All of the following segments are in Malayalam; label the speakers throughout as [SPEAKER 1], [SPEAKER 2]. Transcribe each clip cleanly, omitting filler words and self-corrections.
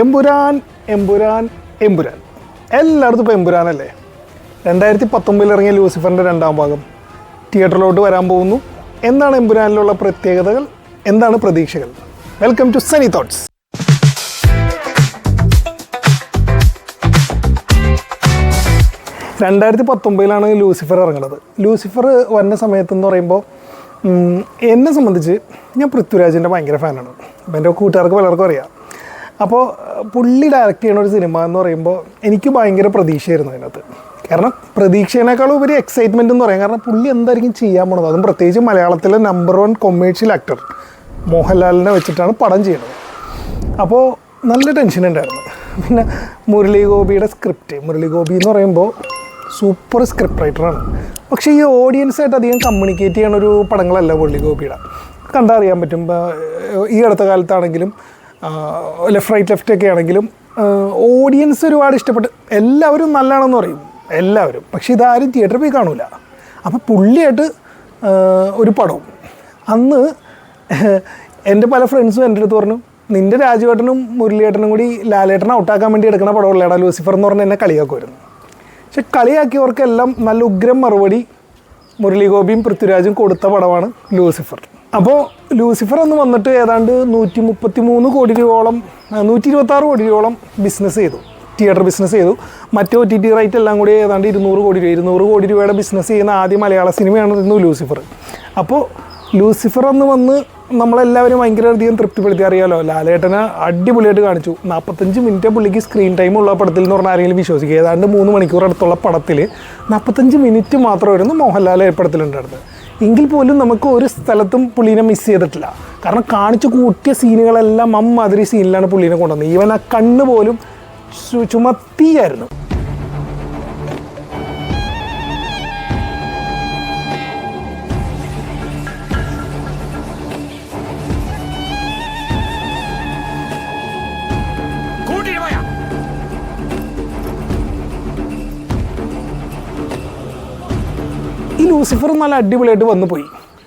[SPEAKER 1] എമ്പുരാൻ എമ്പുരാൻ എമ്പുരാൻ എല്ലായിടത്തും ഇപ്പോൾ എമ്പുരാനല്ലേ. 2019 ഇറങ്ങിയ ലൂസിഫറിൻ്റെ 2ാം ഭാഗം തിയേറ്ററിലോട്ട് വരാൻ പോകുന്നു. എന്താണ് എമ്പുരാനിലുള്ള പ്രത്യേകതകൾ, എന്താണ് പ്രതീക്ഷകൾ? വെൽക്കം ടു സനി തോട്ട്സ്. '19 ലൂസിഫർ ഇറങ്ങുന്നത്. ലൂസിഫർ വരുന്ന സമയത്തെന്ന് പറയുമ്പോൾ എന്നെ സംബന്ധിച്ച് ഞാൻ പൃഥ്വിരാജിൻ്റെ ഭയങ്കര ഫാനാണ്. അപ്പം എൻ്റെ കൂട്ടുകാർക്ക് പലർക്കും അറിയാം. അപ്പോൾ പുള്ളി ഡയറക്റ്റ് ചെയ്യുന്ന ഒരു സിനിമ എന്ന് പറയുമ്പോൾ എനിക്ക് ഭയങ്കര പ്രതീക്ഷയായിരുന്നു അതിനകത്ത്. കാരണം പ്രതീക്ഷേനേക്കാളും ഉപരി എക്സൈറ്റ്മെൻറ്റ് എന്ന് പറയാം. കാരണം പുള്ളി എന്തായിരിക്കും ചെയ്യാൻ പോണത്, അതും പ്രത്യേകിച്ച് മലയാളത്തിലെ നമ്പർ 1 കൊമേഴ്ഷ്യൽ ആക്ടർ മോഹൻലാലിനെ വെച്ചിട്ടാണ് പടം ചെയ്യുന്നത്. അപ്പോൾ നല്ല ടെൻഷൻ ഉണ്ടായിരുന്നു. പിന്നെ മുരളി ഗോപിയുടെ സ്ക്രിപ്റ്റ്, മുരളി ഗോപി എന്ന് പറയുമ്പോൾ സൂപ്പർ സ്ക്രിപ്റ്റ് റൈറ്ററാണ്. പക്ഷേ ഈ ഓഡിയൻസായിട്ട് അധികം കമ്മ്യൂണിക്കേറ്റ് ചെയ്യണ ഒരു പടങ്ങളല്ല മുരളി ഗോപിയുടെ. കണ്ടറിയാൻ പറ്റും. ഈ അടുത്ത കാലത്താണെങ്കിലും ലെഫ്റ്റ് റൈറ്റ് ലെഫ്റ്റ് ഒക്കെ ആണെങ്കിലും ഓഡിയൻസ് ഒരുപാട് ഇഷ്ടപ്പെട്ട് എല്ലാവരും നല്ലതാണെന്ന് പറയും എല്ലാവരും. പക്ഷേ ഇതാരും തിയേറ്ററിൽ പോയി കാണൂല. അപ്പോൾ പുള്ളിയായിട്ട് ഒരു പടവും അന്ന് എൻ്റെ പല ഫ്രണ്ട്സും എൻ്റെ അടുത്ത് പറഞ്ഞു, നിൻ്റെ രാജുവേട്ടനും മുരളിയേട്ടനും കൂടി ലാലേട്ടനെ ഔട്ടാക്കാൻ വേണ്ടി എടുക്കുന്ന പടമുള്ളതാണ് ലൂസിഫർ എന്ന് പറഞ്ഞ് എന്നെ കളിയാക്കുമായിരുന്നു. പക്ഷെ കളിയാക്കിയവർക്കെല്ലാം നല്ല ഉഗ്രം മറുപടി മുരളി ഗോപിയും പൃഥ്വിരാജും കൊടുത്ത പടമാണ് ലൂസിഫർ. അപ്പോൾ ലൂസിഫർ എന്ന് വന്നിട്ട് ഏതാണ്ട് 133 കോടി രൂപയോളം 126 കോടി രൂപയോളം ബിസിനസ് ചെയ്തു, തിയേറ്റർ ബിസിനസ് ചെയ്തു. മറ്റേ OTT റൈറ്റ് എല്ലാം കൂടി ഏതാണ്ട് 200 കോടി രൂപയുടെ ബിസിനസ് ചെയ്യുന്ന ആദ്യ മലയാള സിനിമയായിരുന്നു ലൂസിഫർ. അപ്പോൾ ലൂസിഫർ എന്ന് വന്ന് നമ്മളെല്ലാവരും ഭയങ്കരധികം തൃപ്തിപ്പെടുത്തി. അറിയാമല്ലോ, ലാലേട്ടനെ അടിപൊളിയായിട്ട് കാണിച്ചു. 45 മിനിറ്റ് പുള്ളിക്ക് സ്ക്രീൻ ടൈം ഉള്ള പടത്തിൽ എന്ന് പറഞ്ഞാൽ ആരെങ്കിലും വിശ്വസിക്കുക. ഏതാണ്ട് 3 മണിക്കൂർ അടുത്തുള്ള പടത്തിൽ 45 മിനിറ്റ് മാത്രമായിരുന്നു മോഹൻലാൽ ഏർപ്പെടുത്തലുണ്ടായിരുന്നത്. എങ്കിൽ പോലും നമുക്ക് ഒരു സ്ഥലത്തും പുള്ളീനെ മിസ് ചെയ്തിട്ടില്ല. കാരണം കാണിച്ചു കൂട്ടിയ സീനുകളെല്ലാം അമ്മാതിരി സീനിലാണ് പുള്ളീനെ കൊണ്ടുവന്നത്. ഈവൻ ആ കണ്ണ് പോലും ചുമത്തിയായിരുന്നു. ഈ ലൂസിഫർ നല്ല അടിപൊളിയായിട്ട് വന്നു പോയി.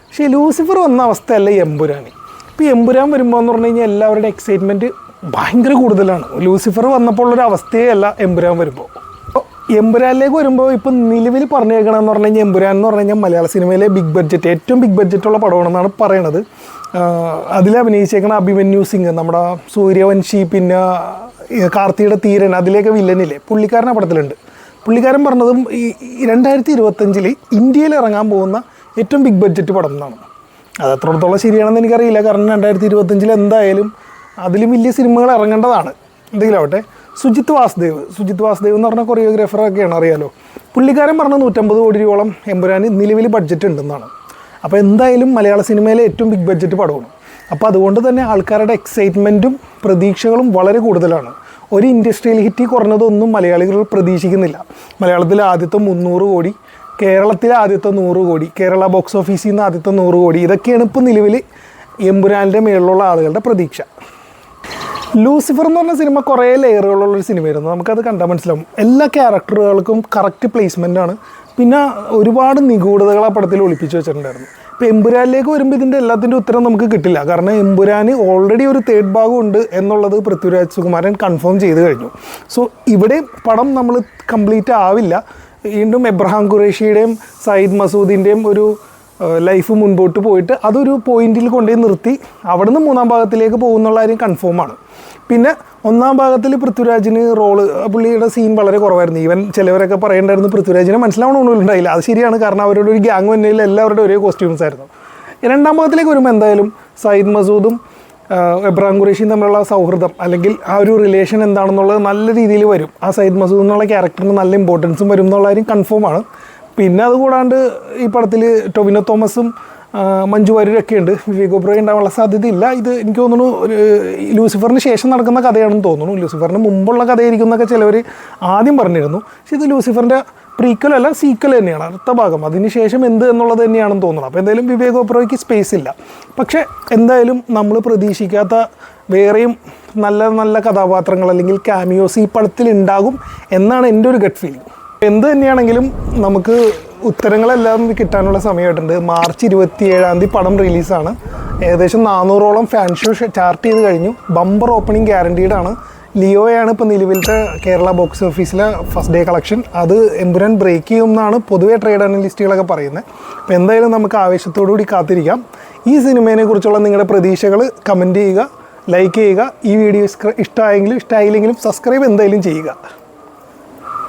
[SPEAKER 1] പക്ഷേ ലൂസിഫർ വന്ന അവസ്ഥയല്ല എമ്പുരാൻ. ഇപ്പോൾ എമ്പുരാൻ വരുമ്പോൾ എന്ന് പറഞ്ഞു കഴിഞ്ഞാൽ എല്ലാവരുടെ എക്സൈറ്റ്മെൻറ്റ് ഭയങ്കര കൂടുതലാണ്. ലൂസിഫർ വന്നപ്പോൾ ഉള്ളൊരു അവസ്ഥയേ അല്ല എമ്പുരാൻ വരുമ്പോൾ. അപ്പോൾ എമ്പുരാനിലേക്ക് വരുമ്പോൾ ഇപ്പം നിലവിൽ പറഞ്ഞേക്കണമെന്ന് പറഞ്ഞു കഴിഞ്ഞാൽ എമ്പുരാൻ എന്ന് പറഞ്ഞു കഴിഞ്ഞാൽ മലയാള സിനിമയിലെ ഏറ്റവും ബിഗ് ബഡ്ജറ്റുള്ള പടമാണെന്നാണ് പറയണത്. അതിൽ അഭിനയിച്ചേക്കണ അഭിമന്യു സിംഗ്, നമ്മുടെ സൂര്യവൻഷി, പിന്നെ കാർത്തിയുടെ തീരൻ, അതിലേക്ക് വില്ലനില്ലേ, പുള്ളിക്കാരൻ പടത്തിലുണ്ട്. പുള്ളിക്കാരൻ പറഞ്ഞതും ഈ 2025 ഇന്ത്യയിൽ ഇറങ്ങാൻ പോകുന്ന ഏറ്റവും ബിഗ് ബഡ്ജറ്റ് പടം എന്നാണ്. അത് എത്രത്തോളം ശരിയാണെന്ന് എനിക്കറിയില്ല. കാരണം 2025 എന്തായാലും അതിലും വലിയ സിനിമകൾ ഇറങ്ങേണ്ടതാണ്. എന്തെങ്കിലും ആവട്ടെ. സുജിത് വാസുദേവ് എന്ന് പറഞ്ഞ കൊറിയോഗ്രാഫറൊക്കെയാണ്, അറിയാലോ. പുള്ളിക്കാരൻ പറഞ്ഞ 150 കോടി രൂപയോളം എമ്പുരാന് നിലവിൽ ബഡ്ജറ്റ് ഉണ്ടെന്നാണ്. അപ്പോൾ എന്തായാലും മലയാള സിനിമയിലെ ഏറ്റവും ബിഗ് ബഡ്ജറ്റ് പടമാണ്. അപ്പോൾ അതുകൊണ്ട് തന്നെ ആൾക്കാരുടെ എക്സൈറ്റ്മെൻറ്റും പ്രതീക്ഷകളും വളരെ കൂടുതലാണ്. ഒരു ഇൻഡസ്ട്രിയൽ ഹിറ്റ് കുറഞ്ഞതൊന്നും മലയാളികൾ പ്രതീക്ഷിക്കുന്നില്ല. മലയാളത്തിലെ ആദ്യത്തെ 300 കോടി, കേരളത്തിലെ ആദ്യത്തെ 100 കോടി, കേരള ബോക്സ് ഓഫീസിൽ നിന്ന് ആദ്യത്തെ 100 കോടി, ഇതൊക്കെയാണ് ഇപ്പോൾ നിലവിൽ എമ്പുരാൻ്റെ മേളിലുള്ള ആളുകളുടെ പ്രതീക്ഷ. ലൂസിഫർ എന്ന് പറഞ്ഞ സിനിമ കുറേ ലെയറുകളുള്ളൊരു സിനിമയായിരുന്നു. നമുക്കത് കണ്ടാൽ മനസ്സിലാവും. എല്ലാ ക്യാരക്ടറുകൾക്കും കറക്റ്റ് പ്ലേസ്മെൻറ്റാണ്. പിന്നെ ഒരുപാട് നിഗൂഢതകൾ ആ പടത്തിൽ ഒളിപ്പിച്ച് വെച്ചിട്ടുണ്ടായിരുന്നു. ഇപ്പോൾ എമ്പുരാനിലേക്ക് വരുമ്പോൾ ഇതിൻ്റെ എല്ലാത്തിൻ്റെ ഉത്തരം നമുക്ക് കിട്ടില്ല. കാരണം എമ്പുരാന് ഓൾറെഡി ഒരു 3rd ഭാഗം ഉണ്ട് എന്നുള്ളത് പൃഥ്വിരാജ് സുകുമാരൻ കൺഫേം ചെയ്ത് കഴിഞ്ഞു. സോ ഇവിടെ പടം നമ്മൾ കംപ്ലീറ്റ് ആവില്ല. വീണ്ടും എബ്രഹാം ഖുറേഷിയുടെയും സയ്യിദ് മസൂദിൻ്റെയും ഒരു ലൈഫ് മുൻപോട്ട് പോയിട്ട് അതൊരു പോയിന്റിൽ കൊണ്ടുപോയി നിർത്തി അവിടുന്ന് 3ാം ഭാഗത്തിലേക്ക് പോകുന്നുള്ള കാര്യം കൺഫേമാണ്. പിന്നെ 1ാം ഭാഗത്തിൽ പൃഥ്വിരാജിന് പുള്ളിയുടെ സീൻ വളരെ കുറവായിരുന്നു. ഈവൻ ചിലവരൊക്കെ പറയേണ്ടായിരുന്നു പൃഥ്വിരാജിനെ മനസ്സിലാവണമെന്നുണ്ടായില്ല. അത് ശരിയാണ്. കാരണം അവരുടെ ഒരു ഗ്യാങ് വന്നതിൽ എല്ലാവരുടെ ഒരേ കോസ്റ്റ്യൂംസ് ആയിരുന്നു. 2ാം ഭാഗത്തിലേക്ക് വരുമ്പോൾ എന്തായാലും സയ്യിദ് മസൂദും എബ്രഹാം ഖുറേഷിയും തമ്മിലുള്ള സൗഹൃദം അല്ലെങ്കിൽ ആ ഒരു റിലേഷൻ എന്താണെന്നുള്ളത് നല്ല രീതിയിൽ വരും. ആ സയ്യിദ് മസൂദ് എന്നുള്ള ക്യാരക്ടറിന് നല്ല ഇമ്പോർട്ടൻസും വരും എന്നുള്ള കാര്യം കൺഫേമാണ്. പിന്നെ അതുകൂടാണ്ട് ഈ പടത്തിൽ ടൊവിനോ തോമസും മഞ്ജു വാര്യരൊക്കെ ഉണ്ട്. വിവേക് ഒബ്റോയ് ഉണ്ടാവാനുള്ള സാധ്യതയില്ല. ഇത് എനിക്ക് തോന്നുന്നു ലൂസിഫറിന് ശേഷം നടക്കുന്ന കഥയാണെന്ന് തോന്നുന്നു. ലൂസിഫറിന് മുമ്പുള്ള കഥയായിരിക്കും എന്നൊക്കെ ചിലവർ ആദ്യം പറഞ്ഞിരുന്നു. പക്ഷേ ഇത് ലൂസിഫറിൻ്റെ പ്രീക്വൽ അല്ല, സീക്വൽ തന്നെയാണ്, അടുത്ത ഭാഗം. അതിന് ശേഷം എന്ത് എന്നുള്ളത് തന്നെയാണെന്ന് തോന്നുന്നു. അപ്പോൾ എന്തായാലും വിവേക് ഒബ്റോയ്ക്ക് സ്പേസ് ഇല്ല. പക്ഷേ എന്തായാലും നമ്മൾ പ്രതീക്ഷിക്കാത്ത വേറെയും നല്ല നല്ല കഥാപാത്രങ്ങൾ അല്ലെങ്കിൽ ക്യാമിയോസ് ഈ പടത്തിൽ ഉണ്ടാകും എന്നാണ് എൻ്റെ ഒരു ഗട്ട് ഫീലിംഗ്. എന്ത് തന്നെയാണെങ്കിലും നമുക്ക് ഉത്തരങ്ങളെല്ലാം കിട്ടാനുള്ള സമയമായിട്ടുണ്ട്. മാർച്ച് 27 പടം റിലീസാണ്. ഏകദേശം 400ഓളം ഫാൻ ഷോ ചാർട്ട് ചെയ്ത് കഴിഞ്ഞു. Bumper opening ഗ്യാരണ്ടീഡാണ്. ലിയോയാണ് ഇപ്പോൾ നിലവിലത്തെ കേരള ബോക്സ് ഓഫീസിലെ ഫസ്റ്റ് ഡേ കളക്ഷൻ. അത് എമ്പുരാൻ ബ്രേക്ക് ചെയ്യും എന്നാണ് പൊതുവേ ട്രേഡ് അനലിസ്റ്റുകളൊക്കെ പറയുന്നത്. അപ്പോൾ എന്തായാലും നമുക്ക് ആവേശത്തോടു കൂടി കാത്തിരിക്കാം. ഈ സിനിമയെ കുറിച്ചുള്ള നിങ്ങളുടെ പ്രതീക്ഷകൾ കമൻറ്റ് ചെയ്യുക, ലൈക്ക് ചെയ്യുക. ഈ വീഡിയോ ഇഷ്ടമായെങ്കിലും ഇഷ്ടമായില്ലെങ്കിലും സബ്സ്ക്രൈബ് എന്തായാലും ചെയ്യുക.